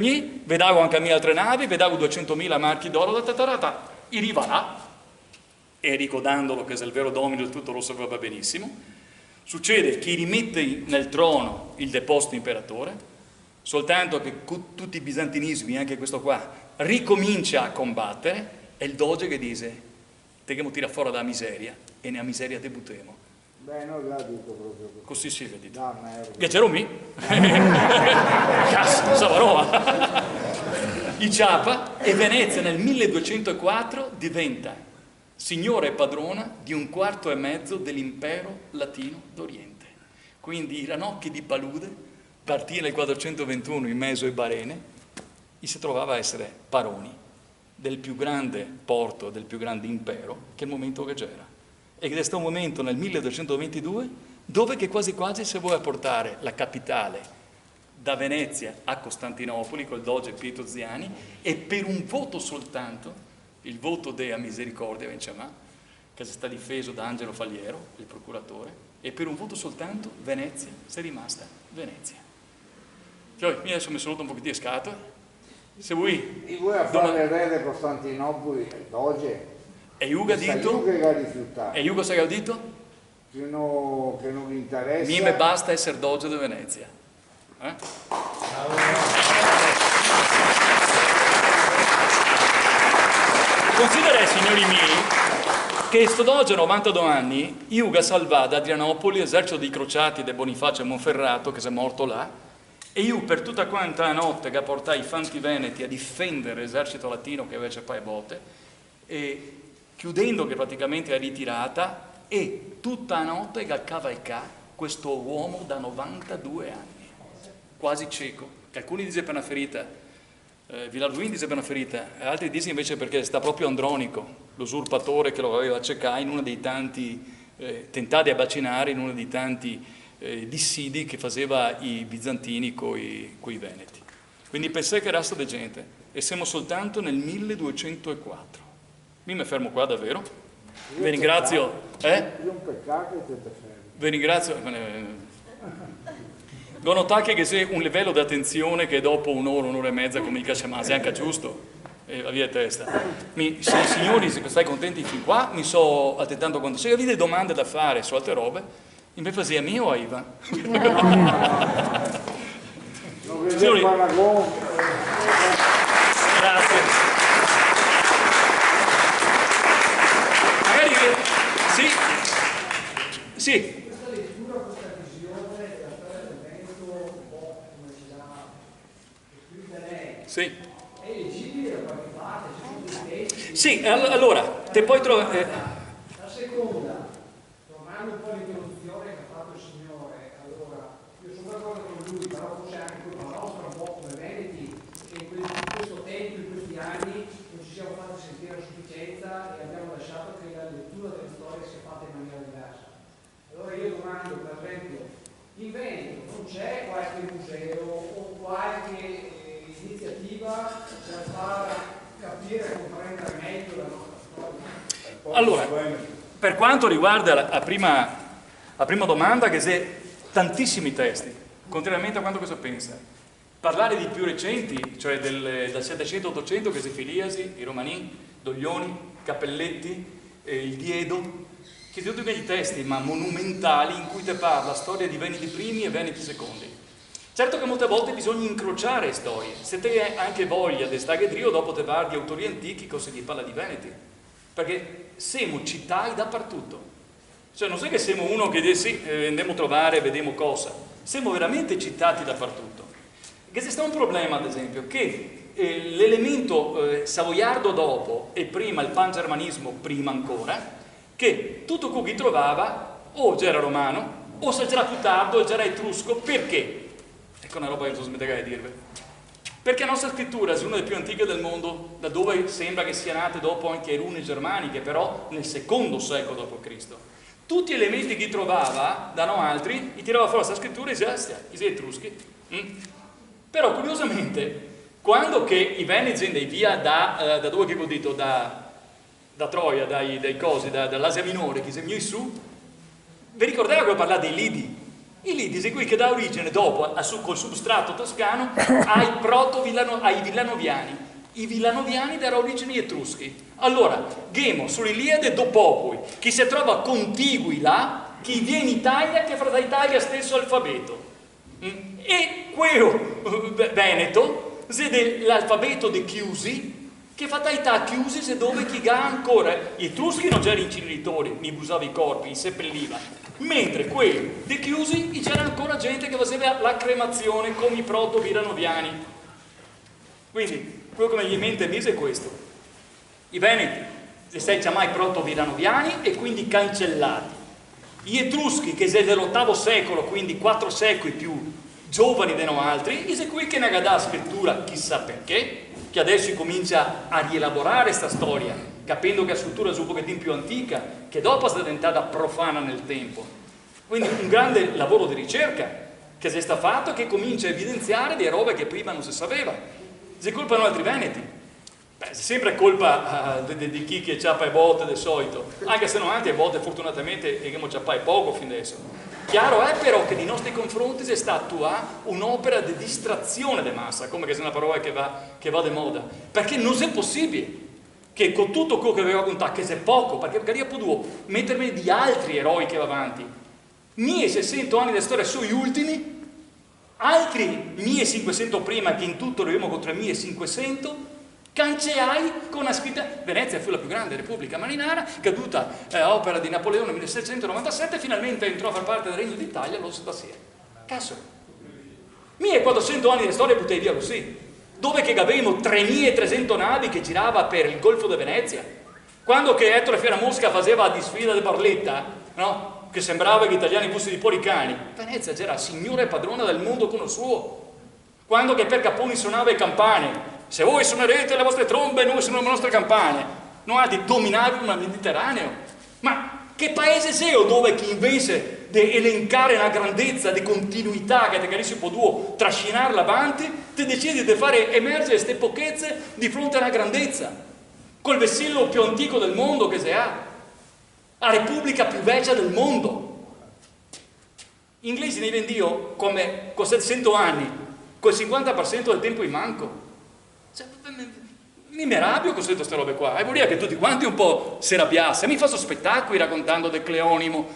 vedevo anche mille altre navi, vedevo 200.000 marchi d'oro da tatarata, arriva là, e ricordandolo che è il vero domino di tutto lo sapeva benissimo, succede che rimette nel trono il deposto imperatore, soltanto che tutti i bizantinismi, anche questo qua, ricomincia a combattere, e il doge che dice, te che mo tira fuori dalla miseria, e nella miseria debutemo. Beh, non l'ha detto proprio così. Così si vede. No, merda. Piacerò-mi? Cazzo, Savarova. I Ciapa, e Venezia nel 1204 diventa signora e padrona di 1/4 dell'impero latino d'Oriente. Quindi i ranocchi di Palude, partì nel 421 in Meso e Barene, e si trovava a essere paroni del più grande porto, del più grande impero, che è il momento che c'era. Ed è stato un momento nel 1222 dove che quasi quasi si vuole portare la capitale da Venezia a Costantinopoli col doge Pietro Ziani, e per un voto soltanto, il voto della misericordia Venciamà, che si sta difeso da Angelo Faliero, il procuratore, e per un voto soltanto Venezia si è rimasta Venezia. Cioè, io adesso mi sono rotto un pochettino le scatole, se vuoi... E voi a fare il re di Costantinopoli, il doge? E Iuga dito? E Iuga sa che ha detto? Che non gli interessa. Mi basta essere doge di Venezia. Considera, signori miei, che sto doge a 92 anni, Iuga salva da Adrianopoli l'esercito dei crociati di Bonifacio e Monferrato, che si è morto là, e io per tutta quanta la notte che portai i fanti veneti a difendere l'esercito latino che invece poi a botte, e chiudendo che praticamente è ritirata, e tutta la notte che cavalcà questo uomo da 92 anni, quasi cieco, che alcuni dicono per una ferita, Villarduin dice per una ferita, e altri dicono invece perché sta proprio Andronico, l'usurpatore che lo aveva ciecato in uno dei tanti tentati a bacinare, in uno dei tanti dissidi che faceva i bizantini coi veneti. Quindi pensai che era sta di gente, e siamo soltanto nel 1204. Mi fermo qua davvero. Vi ringrazio. Vi ringrazio. Devo notare che c'è un livello di attenzione che dopo un'ora e mezza comincia a chiamarsi anche giusto. La via testa. Se i signori, se stai contenti fin qua, mi sto attentando quando. Se avete domande da fare su altre robe, in me fazia mio o Iva? Signori, grazie. Magari sì. Questa lettura, questa visione della storia del Veneto, un po' come ci l'ha descritta lei, Sì. è leggibile da qualche parte, ci sono dei testi. Sì, allora, te poi trovi... La seconda, tornando un po' all'introduzione che ha fatto il signore, allora, io sono d'accordo con lui, però forse anche con la nostra, un po' come Veneti, che in questo tempo, in questi anni, non ci siamo fatti sentire a sufficienza e abbiamo lasciato che la lettura delle storie sia fatta in maniera diversa. Allora io domando, per esempio, in Veneto non c'è qualche museo o qualche iniziativa per far capire e comprendere meglio la nostra storia? Allora, per quanto riguarda la prima domanda, che c'è tantissimi testi, contrariamente a quanto cosa pensa. Parlare di più recenti, cioè dal 700-800, che c'è Filiasi, i Romani, Doglioni, Cappelletti, il Diedo, che sono tutti belli testi, ma monumentali, in cui te parla la storia di Veneti primi e Veneti secondi. Certo che molte volte bisogna incrociare le storie. Se te hai anche voglia di stare drio, dopo te parli di autori antichi, cosa ti parla di Veneti. Perché siamo città dappertutto. Cioè non è che siamo uno che dice sì, andiamo a trovare, vediamo cosa. Siamo veramente citati dappertutto. Che c'è stato un problema, ad esempio, che l'elemento savoiardo dopo e prima il pangermanismo prima ancora, che tutto quello che trovava o già era romano o se c'era più tardi o già era etrusco. Perché? Ecco una roba che non smetterei di dirvi. Perché la nostra scrittura è una delle più antiche del mondo, da dove sembra che sia nate dopo anche rune germaniche, però nel secondo secolo d.C. Tutti gli elementi che trovava, da no altri, li tirava fuori questa scrittura e diceva, i etruschi. Però curiosamente, quando che i veneti dei via da dove che ho detto, da Troia, dai cosi, dall'Asia Minore, che si è su, vi ricordate che ho parlato dei Lidi? E lì dice qui che dà origine dopo, col substrato toscano, ai villanoviani. I villanoviani darà origine agli etruschi. Allora, Ghemo, sull'Iliade do popoli, chi si trova contigui là, chi viene in Italia, che fra Italia stesso alfabeto. E quello Veneto, se l'alfabeto de chiusi, che fatalità chiusi se dove chi ha ancora. Gli etruschi non c'erano inceneritori, mi busava i corpi, seppelliva. Mentre quelli de chiusi c'era ancora gente che faceva la cremazione come i proto-villanoviani. Quindi, quello che mi viene in mente mise è questo. I Veneti, se chiamai proto-villanoviani e quindi cancellati. Gli Etruschi, che sono dell'VIII secolo, quindi 4 secoli più giovani di noi altri, è qui che ne dà scrittura, chissà perché, che adesso comincia a rielaborare questa storia, capendo che la struttura è un pochettino più antica, che dopo è diventata profana nel tempo. Quindi un grande lavoro di ricerca che si è stato fatto, che comincia a evidenziare delle robe che prima non si sapeva. Se colpano altri veneti, beh, sempre colpa di chi che ciappa e botte del solito, anche se non anche botte fortunatamente e che ciappa poco fin adesso. Chiaro è però che nei nostri confronti è stata un'opera di distrazione di massa, come che è una parola che va di moda, perché non è possibile che con tutto quello che avevo raccontato, che è poco, perché magari potuto mettermi di altri eroi che va avanti, 1600 anni di storia sono gli ultimi, altri 1500 prima, che in tutto arriviamo contro il 1500, cancellai con una scritta. Venezia fu la più grande repubblica marinara, caduta a opera di Napoleone nel 1697, finalmente entrò a far parte del Regno d'Italia lo stasera. Cazzo, 1400 anni di storia buttei via così, dove che avevamo 3300 navi che girava per il Golfo di Venezia, quando che Ettore Fieramosca faceva la disfida di Barletta, no? Che sembrava che gli italiani fossero di poricani. Venezia c'era signora e padrona del mondo con il suo. Quando che per Caponi suonava le campane, se voi suonerete le vostre trombe, noi suoniamo le nostre campane, noi dominavano il Mediterraneo. Ma che paese sei dove chi invece di elencare una grandezza di continuità che te si può trascinarla avanti, ti decidi di fare emergere queste pochezze di fronte a una grandezza, col vessillo più antico del mondo che si ha, la repubblica più vecchia del mondo. Gli inglesi ne vendio come con 700 anni, col 50% del tempo in manco. Cioè, mi meraviglio con queste robe qua, e vuol dire che tutti quanti un po' si arrabbiasse, mi faccio spettacoli raccontando del Cleonimo,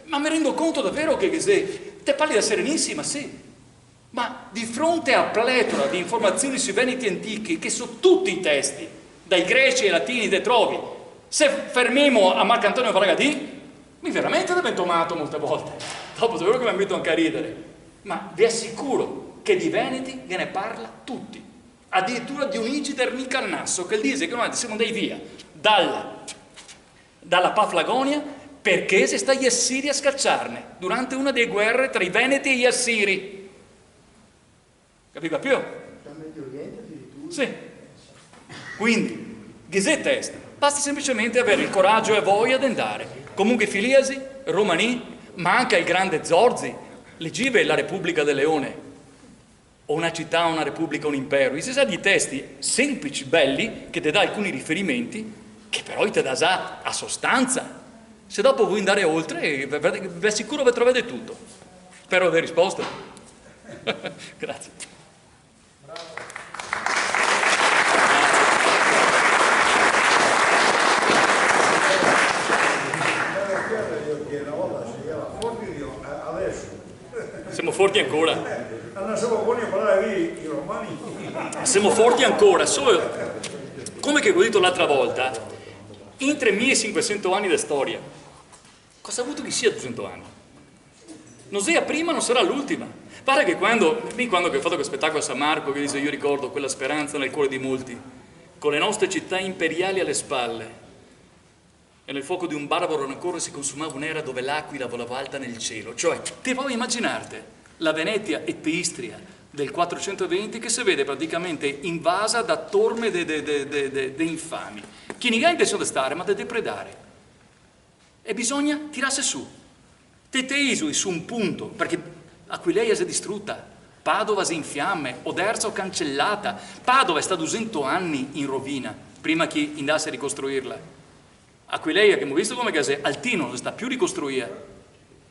ma mi rendo conto davvero che se te parli da serenissima, sì, ma di fronte a pletora di informazioni sui Veneti antichi, che sono tutti i testi, dai greci ai latini te trovi, se fermiamo a Marcantonio Bragadì, mi veramente divento matto molte volte, dopo davvero che mi metto anche a ridere, ma vi assicuro che di Veneti ne parla tutti. Addirittura Dionigi Ternicarnasso, che dice che noi siamo andati via dalla Paflagonia perché si sta gli Assiri a scacciarne durante una delle guerre tra i Veneti e gli Assiri. Capiva più? Sì. Quindi, Ghisè testa, basta semplicemente avere il coraggio e voglia di andare. Comunque Filiasi, Romani, ma anche il grande Zorzi, leggive la Repubblica del Leone, o una città, una repubblica, un impero. Si sa di testi semplici, belli, che ti dà alcuni riferimenti, che però ti dà già a sostanza. Se dopo vuoi andare oltre, vi assicuro che trovate tutto. Spero di aver risposto. Grazie. Bravo. Siamo forti ancora. Siamo forti ancora. Come che ho detto l'altra volta, in 3500 anni di storia, cosa ha avuto che sia 200 anni? Non sia prima, non sarà l'ultima. Pare che quando ho fatto quel spettacolo a San Marco, che dice io ricordo quella speranza nel cuore di molti, con le nostre città imperiali alle spalle, e nel fuoco di un barbaro rancore si consumava un'era dove l'aquila volava alta nel cielo. Cioè, ti puoi immaginarti la Venetia e Istria del 420 che si vede praticamente invasa da torme de infami, che non ha intenzione di stare, ma di depredare. E bisogna tirarsi su. Te isoli su un punto, perché Aquileia si è distrutta, Padova si è in fiamme, Oderzo cancellata. Padova è stata 200 anni in rovina, prima che andasse a ricostruirla. Aquileia, che abbiamo visto come che Altino non sta più ricostruire,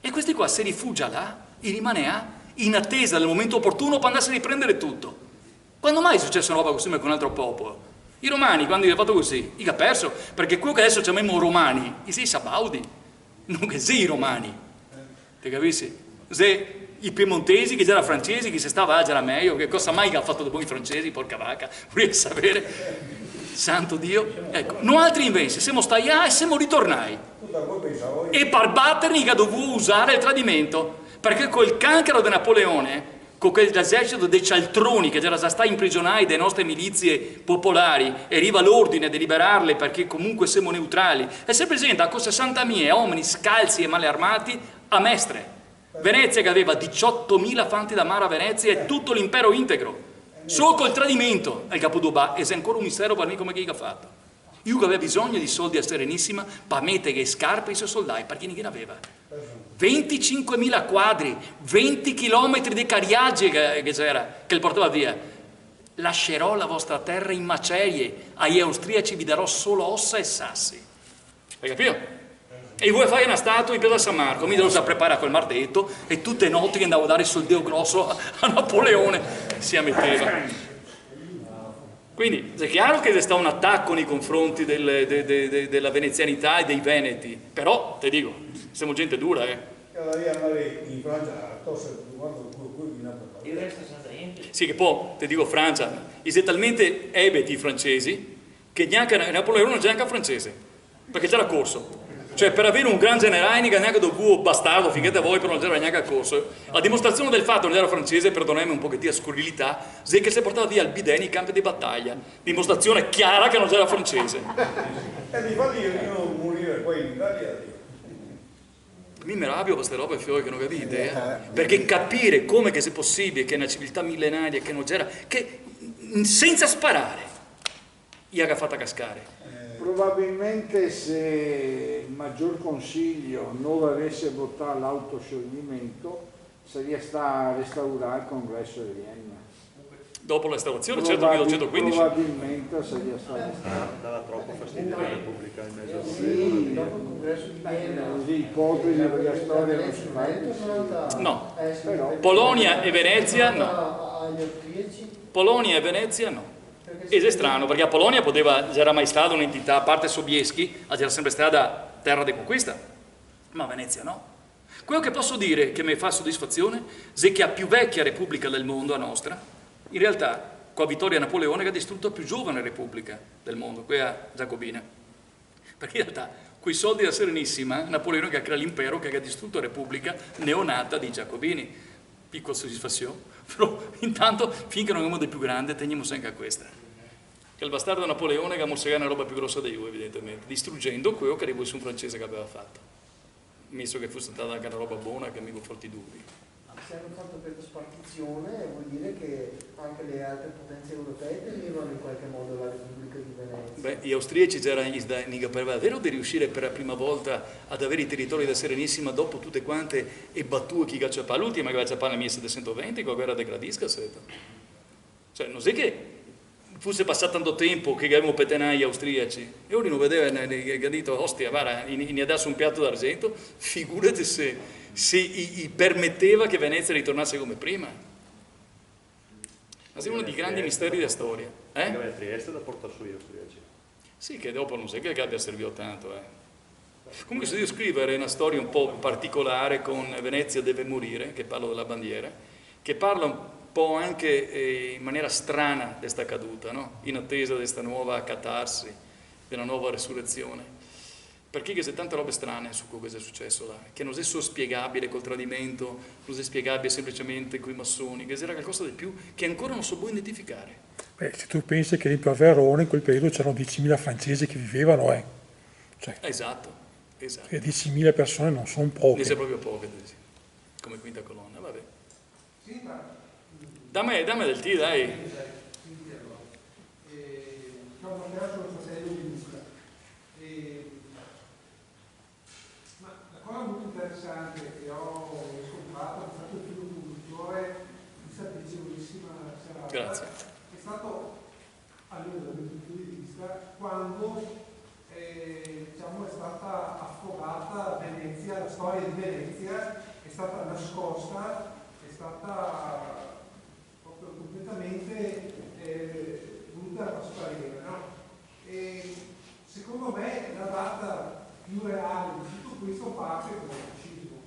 e questi qua si rifugia là e rimane in attesa del momento opportuno per andarsi a riprendere tutto. Quando mai è successo una roba così con un altro popolo? I romani, quando hanno fatto così, ha perso, perché quello che adesso chiamiamo romani, i sabaudi, non che sei i romani, ti capisci? Se i piemontesi, che già erano francesi, che se stava già era meglio, che cosa mai che hanno fatto dopo i francesi, porca vacca, vorrei sapere, santo Dio. Ecco, noi altri invece siamo stati e siamo ritornati. E per batterni che ha dovuto usare il tradimento, perché col cancro di Napoleone, con quell'esercito dei cialtroni che era già stato imprigionati dalle nostre milizie popolari, e arriva l'ordine di liberarle perché comunque siamo neutrali, e si presenta con 60.000 uomini scalzi e male armati a Mestre. Venezia che aveva 18.000 fanti da mare a Venezia e tutto l'impero integro, solo col tradimento al Capodubà, e se ancora un mistero per me come che ha fatto. Io che aveva bisogno di soldi a Serenissima per mettere scarpe ai suoi soldati, perché ne aveva 25.000 quadri, 20 chilometri di cariaggi che c'era, che li portava via. Lascerò la vostra terra in macerie, agli austriaci vi darò solo ossa e sassi. Hai capito? E vuoi fare una statua in piazza San Marco? Mi devo preparare quel mardetto e tutte le notti che andavo a dare il soldeo grosso a Napoleone si ammetteva. Quindi è chiaro che c'è stato un attacco nei confronti della venezianità e dei veneti, però, ti dico, siamo gente dura, Sì, che poi, ti dico, Francia, è talmente ebeti i francesi che neanche Napoleone non è neanche francese, perché c'era corso. Cioè, per avere un gran generale neanche dovuto bastardo, finché voi, però non c'era neanche a corso. A dimostrazione del fatto che non era francese, perdonami un pochettino a scurrilità, è che si è portato via il bidet nei campi di battaglia. Dimostrazione chiara che non c'era francese. E di fatti io morire poi in Italia. Mi meraviglio queste robe fiori che non capite, perché capire come che sia possibile che una civiltà millenaria che non c'era, che senza sparare, gli ha fatta cascare. Probabilmente se il maggior consiglio non avesse votato l'autoscioglimento sarebbe stato restaurato il congresso di Vienna. Dopo la restaurazione, certo, 1815. Probabilmente sarebbe stato. Dava troppo fastidio alla Repubblica in mezzo a Sì, dopo il congresso di Vienna. Così ipotesi della storia non si fa. No. Polonia e Venezia no. Polonia e Venezia no. Ed è strano, perché a Polonia c'era mai stata un'entità, a parte Sobieski, c'era sempre stata terra di conquista, ma a Venezia no. Quello che posso dire che mi fa soddisfazione è che la più vecchia repubblica del mondo, la nostra, in realtà, con la vittoria Napoleone, ha distrutto la più giovane repubblica del mondo, quella giacobina. Perché in realtà, quei soldi da Serenissima, Napoleone che ha creato l'impero, che ha distrutto la repubblica neonata di Giacobini. Piccola soddisfazione, però intanto finché non siamo dei più grandi teniamo sempre a questa, che il bastardo Napoleone che ha morsegato una roba più grossa di lui evidentemente, distruggendo quello che arrivò su un francese che aveva fatto, messo che fosse stata anche una roba buona che mi ho forti dubbi. Se hanno fatto questa spartizione vuol dire che anche le altre potenze europee tenevano in qualche modo la Repubblica di Venezia. Beh, gli austriaci c'erano per davvero di riuscire per la prima volta ad avere i territori da Serenissima dopo tutte quante e battute chi cacciapà. L'ultima che cacciapà nel 1720 con la guerra de Gradisca. Cioè, non è che fosse passato tanto tempo che avevamo petenati gli austriaci e ora non vedeva che ha detto, ostia, guarda, ne ha dato un piatto d'argento, figurati se gli permetteva che Venezia ritornasse come prima. Ma è uno dei grandi misteri della storia. Anche Trieste da portare su gli austriaci. Sì, che dopo non sai che abbia servito tanto. Comunque se devo scrivere una storia un po' particolare con Venezia deve morire, che parlo della bandiera, che parla un po' anche in maniera strana di questa caduta, no? In attesa di questa nuova catarsi, della nuova resurrezione. Perché c'è tante robe strane su quello che è successo là, che non è solo spiegabile col tradimento, non è spiegabile semplicemente con i massoni, che era qualcosa di più che ancora non so può identificare. Beh, se tu pensi che a Verona in quel periodo c'erano 10.000 francesi che vivevano, Cioè, Esatto. E 10.000 persone non sono poche. Ne sei proprio poche, come quinta colonna, vabbè. Sì, ma Dammi del tè, dai. no, non era solo fratello di Luca. Ma la cosa molto interessante che ho scoperto, è stato il primo conduttore di questa piacevolissima serata. Grazie. È stato, allora, dal mio punto di vista, quando diciamo, è stata affogata Venezia, la storia di Venezia, è stata nascosta, è stata proprio completamente voluta trasparire, no? E secondo me la data più reale di tutto questo parte con il fascismo.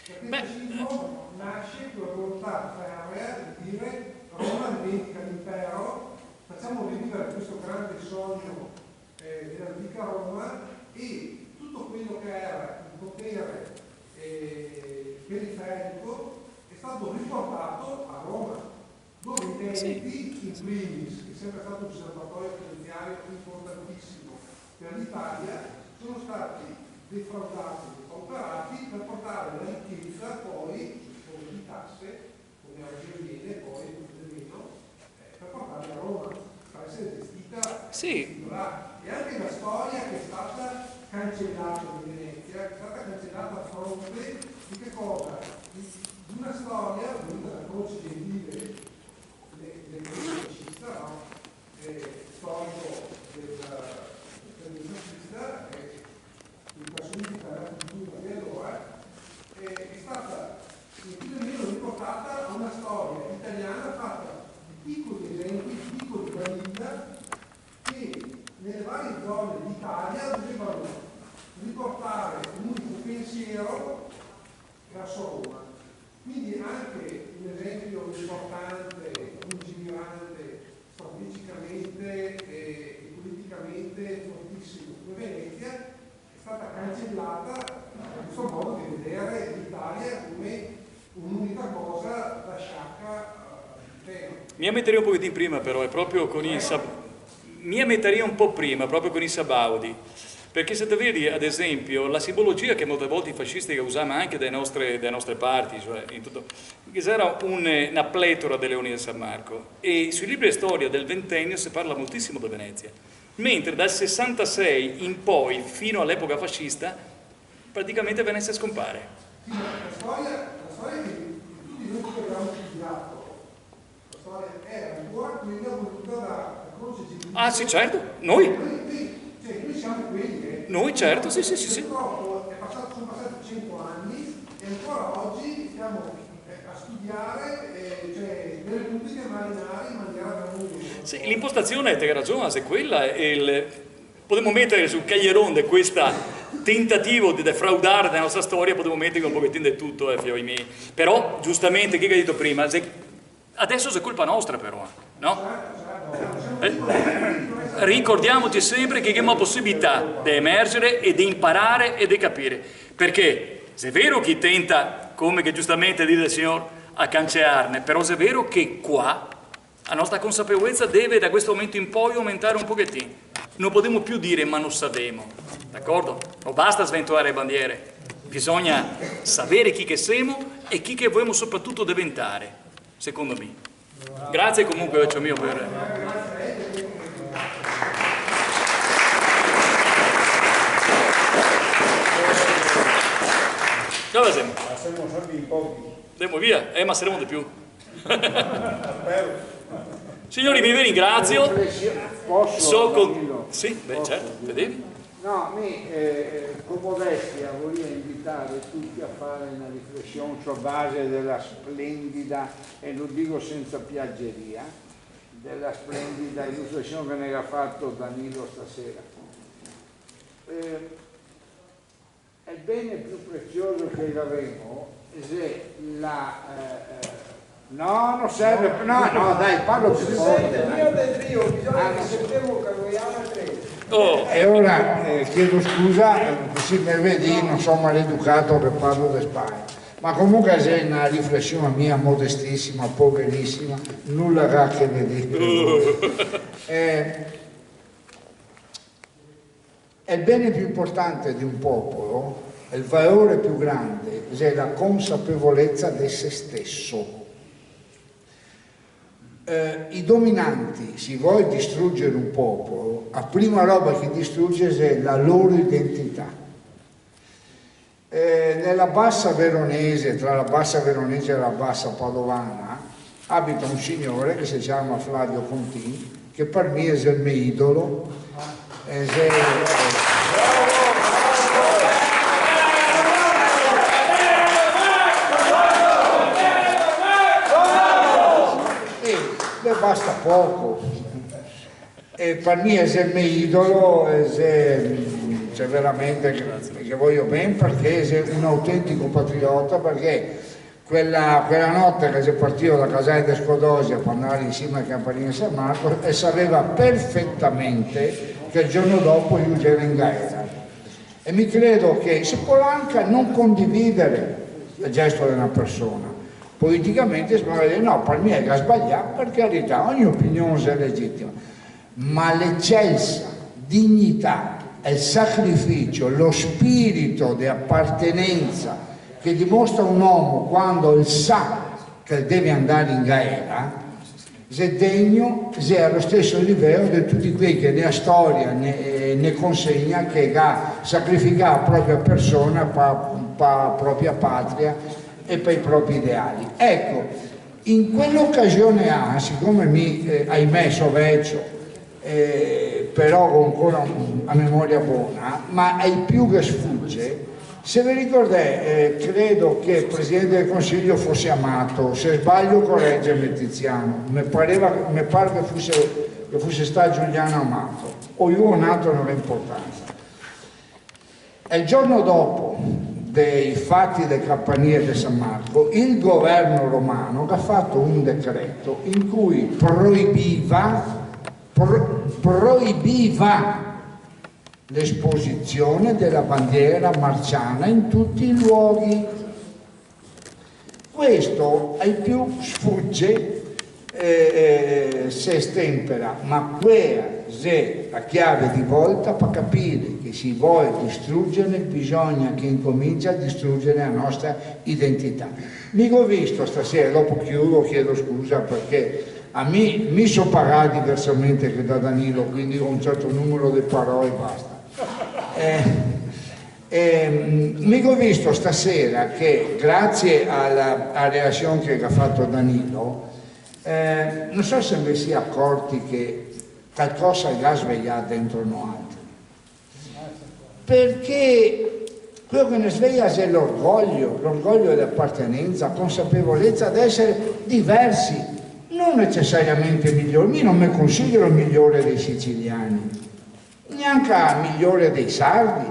Perché il fascismo nasce con la volontà ferrea di dire Roma diventica l'impero, facciamo rivivere questo grande sogno dell'antica Roma, e tutto quello che era il potere periferico è stato riportato a Roma, dove i Veneti, in primis, che è sempre stato un osservatorio finanziario importantissimo per l'Italia, sono stati defraudati, depauperati per portare la ricchezza poi, sotto di tasse, come oggi avviene, poi meno, per portarla a Roma, per essere gestita là. E anche la storia che è stata cancellata di Venezia, che è stata cancellata a fronte di che cosa? Di una storia venuta da Croce Gentile del fascista, no? Storico del fascista, che personifica la cultura di allora, è stata più o meno riportata a una storia italiana fatta di piccoli esempi, di piccoli vanilla, che nelle varie zone d'Italia dovevano riportare un unico pensiero verso Roma. Quindi anche un esempio importante, lungimirante, strategicamente e politicamente fortissimo come Venezia è stata cancellata da questo modo di vedere l'Italia come un'unica cosa da sciacca dell'impero. Mi ammetterei un pochettino prima però, è proprio con i Sabaudi, perché se te vedi ad esempio la simbologia che molte volte i fascisti usavano anche dai nostre parti, cioè in tutto, che era una pletora dei leoni del San Marco, e sui libri di storia del XX si parla moltissimo di Venezia, mentre dal 66 in poi fino all'epoca fascista praticamente Venezia scompare. Sì, la storia che tutti noi abbiamo studiato, la storia è ancora quella voluta da Croce Gentile. Ah sì, certo, noi siamo quelli che... Noi certo, sì. Purtroppo sono passati 100 anni e ancora oggi stiamo a studiare delle politiche marinari in maniera veramente... Sì, l'impostazione, te hai ragione, se quella potremmo mettere sul caglieron di questo tentativo di defraudare la nostra storia, potremmo mettere un pochettino di tutto, fioi miei. Però, giustamente, chi ha detto prima, adesso è colpa nostra però, no? Ricordiamoci sempre che abbiamo la possibilità di emergere e di imparare e di capire, perché se è vero chi tenta, come che giustamente dice il Signore, a cancellarne, però se è vero che qua la nostra consapevolezza deve da questo momento in poi aumentare un pochettino, non possiamo più dire ma non sappiamo, d'accordo? Non basta sventolare le bandiere, bisogna sapere chi che siamo e chi che vogliamo soprattutto diventare, secondo me. Grazie comunque, Vecchio mio, per... Dove siamo? Siamo stati in pochi. Andiamo via, ma saremo di più. Spero. Signori, vi ringrazio. Posso? Sì, beh, certo, vedevi? No, con modestia voglio invitare tutti a fare una riflessione sulla base della splendida, e lo dico senza piaggeria, della splendida illustrazione che ne ha fatto Danilo stasera. Il bene più prezioso che avremo è no, non serve, no, dai, parlo più forte. Bisogna che sentiamo che voi altri. E ora chiedo scusa, così per vedi, non sono maleducato che parlo di Spagna, ma comunque è una riflessione mia modestissima, poverissima, nulla che vedere. È il bene più importante di un popolo, il valore più grande è la consapevolezza di se stesso. I dominanti, se vuoi distruggere un popolo, la prima roba che distrugge è la loro identità. Nella bassa veronese, tra la bassa veronese e la bassa padovana, abita un signore che si chiama Flavio Contin, che per me è il mio idolo. basta poco. E per me è il mio idolo, c'è veramente che voglio bene, perché è un autentico patriota, perché quella notte che si partiva da Casale di Scodosia per andare insieme a Campanile di San Marco, e sapeva perfettamente che il giorno dopo io ero in Gaeta. E mi credo che si può anche non condividere il gesto di una persona, politicamente si può dire no, per me è che sbagliato, per carità, ogni opinione è legittima, ma l'eccelsa dignità, il sacrificio, lo spirito di appartenenza che dimostra un uomo quando sa che deve andare in galera, è degno, è allo stesso livello di tutti quelli che nella storia ne consegna, che ha sacrificato la propria persona per la propria patria e per i propri ideali. Ecco, in quell'occasione siccome ahimè so vecchio, però ho ancora a memoria buona, ma è il più che sfugge. Se vi ricordate, credo che il Presidente del Consiglio fosse Amato, se sbaglio correggimi Tiziano, mi pare che fosse stato Giuliano Amato, o io ho nato non ha importanza. E il giorno dopo dei fatti del Campanile di San Marco, il governo romano ha fatto un decreto in cui proibiva l'esposizione della bandiera marciana in tutti i luoghi. Questo ai più sfugge, se stempera, ma quella è la chiave di volta per capire che se vuole distruggere bisogna che incomincia a distruggere la nostra identità. Mica ho visto stasera, dopo chiudo, chiedo scusa perché a me mi so parlare diversamente che da Danilo, quindi ho un certo numero di parole e basta. Mi ho visto stasera che grazie alla relazione che ha fatto Danilo, non so se vi si è accorti che qualcosa ha svegliato dentro noi altri, perché quello che ne sveglia è l'orgoglio dell'appartenenza, la consapevolezza di essere diversi, non necessariamente migliori. Io non mi considero il migliore dei siciliani, neanche il migliore dei sardi,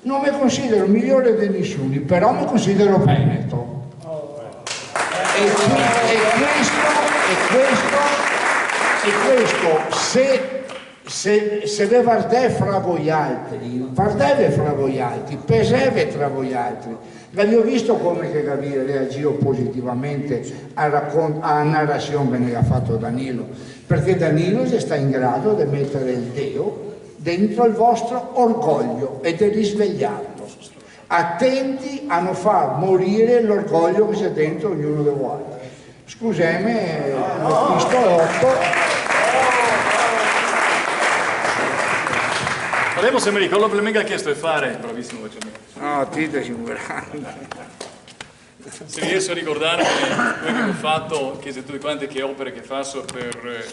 non mi considero il migliore di nessuno, però mi considero veneto. E questo se deve vardare fra voi altri, vardeve fra voi altri, peseve tra voi altri. L'abbiamo visto come che Gabriele reagiva positivamente alla narrazione che ne ha fatto Danilo, perché Danilo sta in grado di mettere il Deo dentro il vostro orgoglio e di risvegliarlo. Attenti a non far morire l'orgoglio che c'è dentro ognuno di voi. Scusami, ho visto 8. Volevo, se mi ricordo, per me che ha chiesto di fare, bravissimo facciamo. No, ti stai figurando. Se riesco a ricordare quello che ho fatto, che tutte quante che opere che faccio per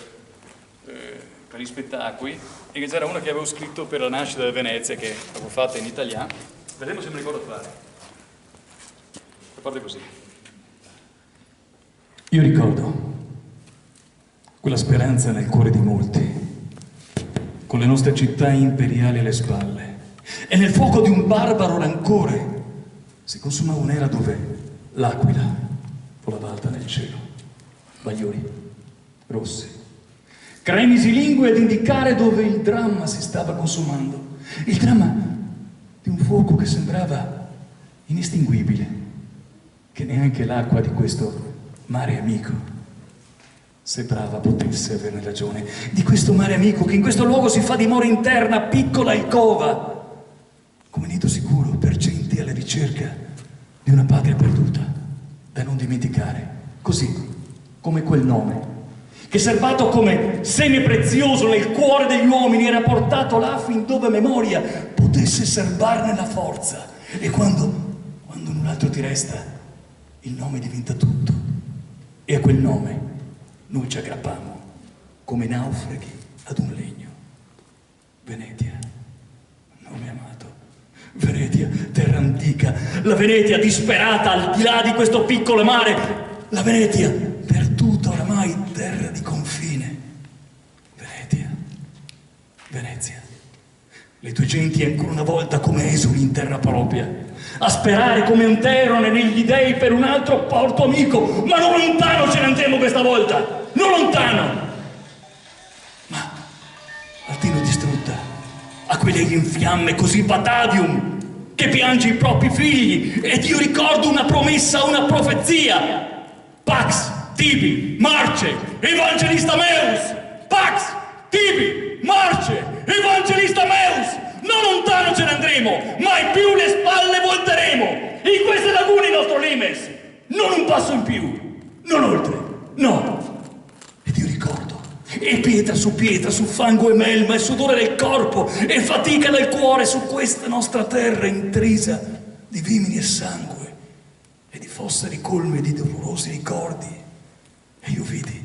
gli spettacoli, e che c'era una che avevo scritto per la nascita di Venezia, che avevo fatta in italiano. Vediamo se mi ricordo fare. Parte così. Io ricordo quella speranza nel cuore di molti, con le nostre città imperiali alle spalle, e nel fuoco di un barbaro rancore si consumava un'era dove l'aquila volava alta nel cielo, bagliori rossi, cremisi lingue ad indicare dove il dramma si stava consumando, il dramma di un fuoco che sembrava inestinguibile, che neanche l'acqua di questo mare amico sembrava potesse averne ragione, di questo mare amico che in questo luogo si fa dimora interna, piccola alcova, come nido sicuro per genti alla ricerca di una patria perduta, da non dimenticare, così come quel nome, che serbato come seme prezioso nel cuore degli uomini era portato là fin dove memoria potesse serbarne la forza, e quando null'altro ti resta, il nome diventa tutto, e a quel nome noi ci aggrappammo come naufraghi ad un legno. Venetia, nome amato. Venetia, terra antica. La Venetia disperata al di là di questo piccolo mare. La Venetia, perduta oramai, terra di confine. le tue genti ancora una volta come esuli in terra propria, a sperare come un terrone negli dei per un altro porto amico, ma non lontano ce ne andremo questa volta, non lontano, ma al tino distrutta, a quelle in fiamme così Batavium, che piange i propri figli, ed io ricordo una promessa, una profezia, Pax, Tibi, Marce, Evangelista Meus, Pax, Tibi, Marce, Evangelista Meus, non lontano ce ne andremo, mai più le spalle volteremo, in queste lagune il nostro limes, non un passo in più, non oltre, no. Ed io ricordo, e pietra, su fango e melma, e sudore del corpo, e fatica del cuore su questa nostra terra intrisa di vimini e sangue, e di fosseri colme di dolorosi ricordi. E io vidi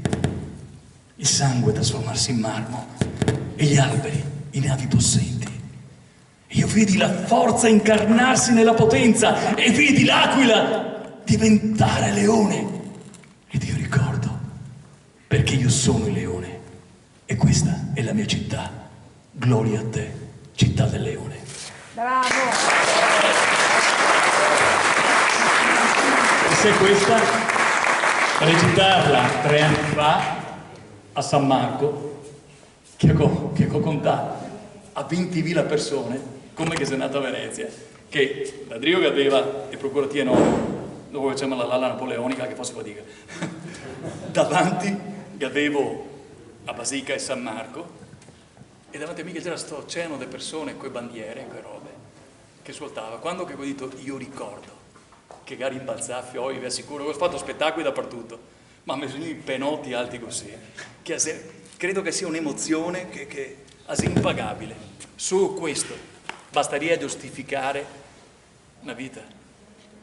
il sangue trasformarsi in marmo, e gli alberi in navi possenti. E io vidi la forza incarnarsi nella potenza, e vidi l'aquila diventare leone. Ed io ricordo, perché io sono il leone, e questa è la mia città. Gloria a te, città del leone. Bravo! E se questa, recitarla 3 anni fa a San Marco, che ho contato a 20.000 persone, come che sei nata a Venezia, che Ladrio che aveva e procuratie 9, dove facciamo la napoleonica che fosse fatica, davanti che avevo a Basica e San Marco, e davanti a me c'era sto oceano di persone con bandiere, con robe, che suoltava. Quando che ho detto, io ricordo che gari imbalzaffi, vi assicuro, ho fatto spettacoli dappertutto, ma mi sono i penotti alti così, che credo che sia un'emozione che è impagabile. Su questo basteria giustificare una vita,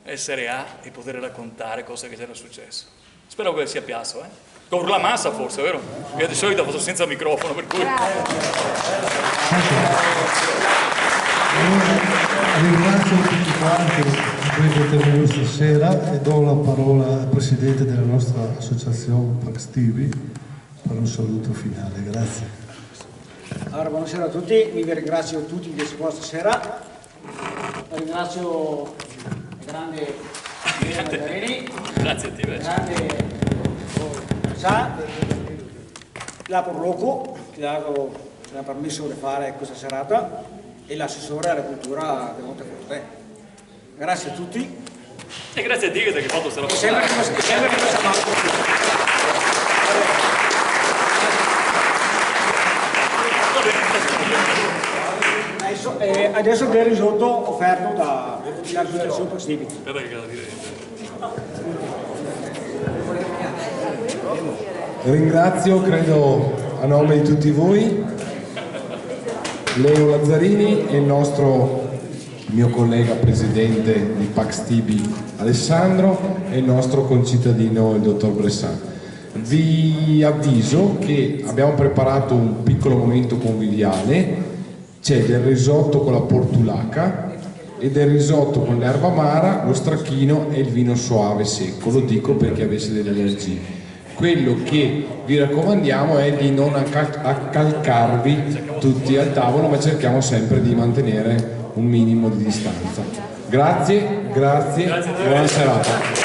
essere A e poter raccontare cose che c'era successo. Spero che sia piasso, Con la massa forse, vero? Io di solito faccio senza microfono, per cui... Ringrazio tutti quanti per essere intervenuti stasera e do la parola al Presidente della nostra associazione Pax TV per un saluto finale. Grazie. Allora, buonasera a tutti, vi ringrazio tutti di essere qua stasera. Ringrazio il grande Marini, Grazie a te, grande la Porloco che ha permesso di fare questa serata, e l'assessore alla cultura di Monteforte. Grazie a tutti. E grazie a te che hai fatto questa roba. Sempre che adesso del risotto offerto dall'associazione Pax TV. Aspetta che cosa dire. Ringrazio, credo a nome di tutti voi, Leo Lazzarini e il mio collega presidente di Pax TV Alessandro e il nostro concittadino il dottor Bressan. Vi avviso che abbiamo preparato un piccolo momento conviviale, c'è del risotto con la portulaca e del risotto con l'erba amara, lo stracchino e il vino soave secco, lo dico perché avesse delle allergie. Quello che vi raccomandiamo è di non accalcarvi tutti al tavolo, ma cerchiamo sempre di mantenere un minimo di distanza. Grazie, buona serata.